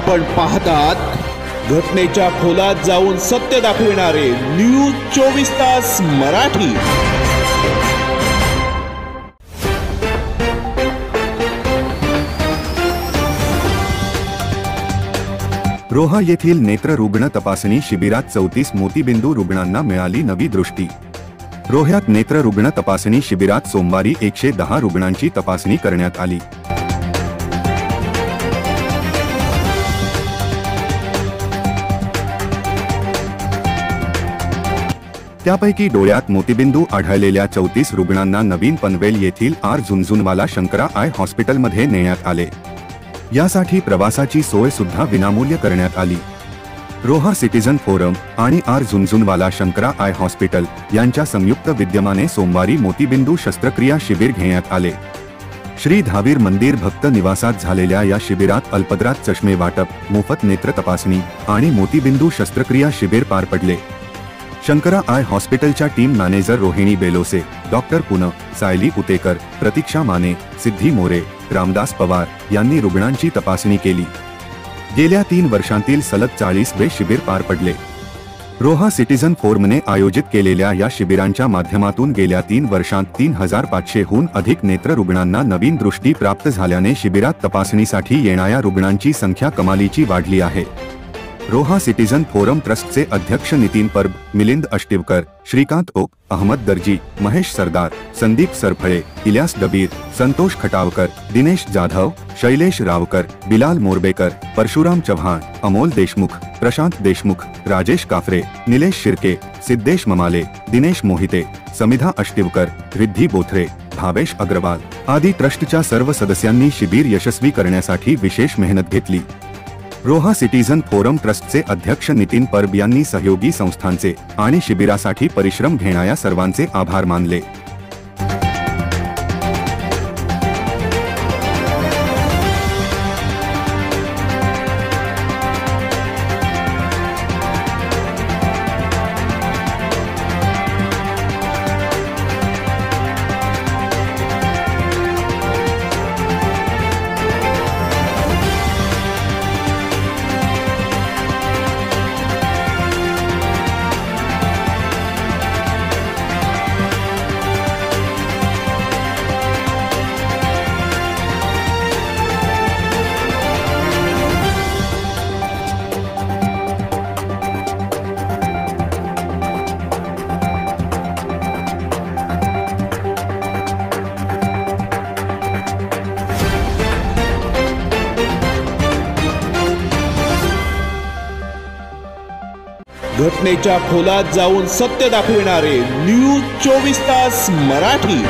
आपण पाहतात घटनेच्या खोलात जाऊन सत्य दाखविणारे न्यूज 24 तास मराठी। रोहा येथील नेत्र रुग्ण तपासणी शिबिरात 34 मोतीबिंदू रुग्णांना मिळाली नवी दृष्टी। रोह्यात नेत्र रुग्ण तपासणी शिबिरात सोमवारी 110 रुग्णांची तपासणी करण्यात आली। त्यापैकी डोळ्यात मोतीबिंदू आढळलेल्या 34 रुग्णांना नवीन पनवेल येथील आर झुनझुनवाला शंकरा आय हॉस्पिटलमध्ये नेण्यात आले। यासाठी प्रवासाची सोय सुद्धा विनामूल्य करण्यात आली। रोहा सिटीजन फोरम आणि R Jhunjhunwala Shankara eye hospital यांच्या संयुक्त विद्यमाने सोमवारी मोतीबिंदू शस्त्रक्रिया शिबिर घेण्यात आले। श्री धावीर मंदिर भक्त निवासात झालेल्या या शिबिरात अल्पदरात चष्मे वाटप, मोफत नेत्र तपासणी आणि मोतीबिंदू शस्त्रक्रिया शिबिर पार पडले। शंकरा आय हॉस्पिटलच्या team manager Rohini Belose, doctor Poonam, Sayali Utekar, Pratiksha Mane, Siddhi More, Ramdas Pawar यांनी रुग्णांची तपासणी केली। गेल्या 3 वर्षांतील सलग 40वे शिबिर पार पडले। रोहा सिटीजन फोरमने आयोजित केलेल्या या शिबिरांच्या माध्यमातून गेल्या 3 वर्षांत 3500हून अधिक नेत्र रुग्णांना नवीन दृष्टी प्राप्त झाल्याने शिबिरात तपासणीसाठी येणाऱ्या रुग्णांची संख्या कमालीची वाढली आहे। रोहा सिटीजन फोरम ट्रस्टचे अध्यक्ष नितीन परब, मिलिंद अष्टिवकर, श्रीकांत ओक, अहमद दर्जी, महेश सरदार, संदीप सरफळे, इलियास डबीर, संतोष खटावकर, दिनेश जाधव, शैलेश रावकर, बिलाल मोरबेकर, परशुराम चव्हाण, अमोल देशमुख, प्रशांत देशमुख, राजेश काफरे, निलेश शिर्के, सिद्धेश ममाले, दिनेश मोहिते, समिधा अष्टिवकर, रिद्धी बोथरे, भावेश अग्रवाल आदी ट्रस्टच्या सर्व सदस्यांनी शिबिर यशस्वी करण्यासाठी विशेष मेहनत घेतली। रोहा सिटीजन फोरम ट्रस्टचे अध्यक्ष नितीन परब यांनी सहयोगी संस्थांचे आणि शिबिरासाठी परिश्रम घेणाऱ्या सर्वांचे आभार मानले। घटनेच्या खोलात जाऊन सत्य दाखविणारे न्यूज 24 तास मराठी।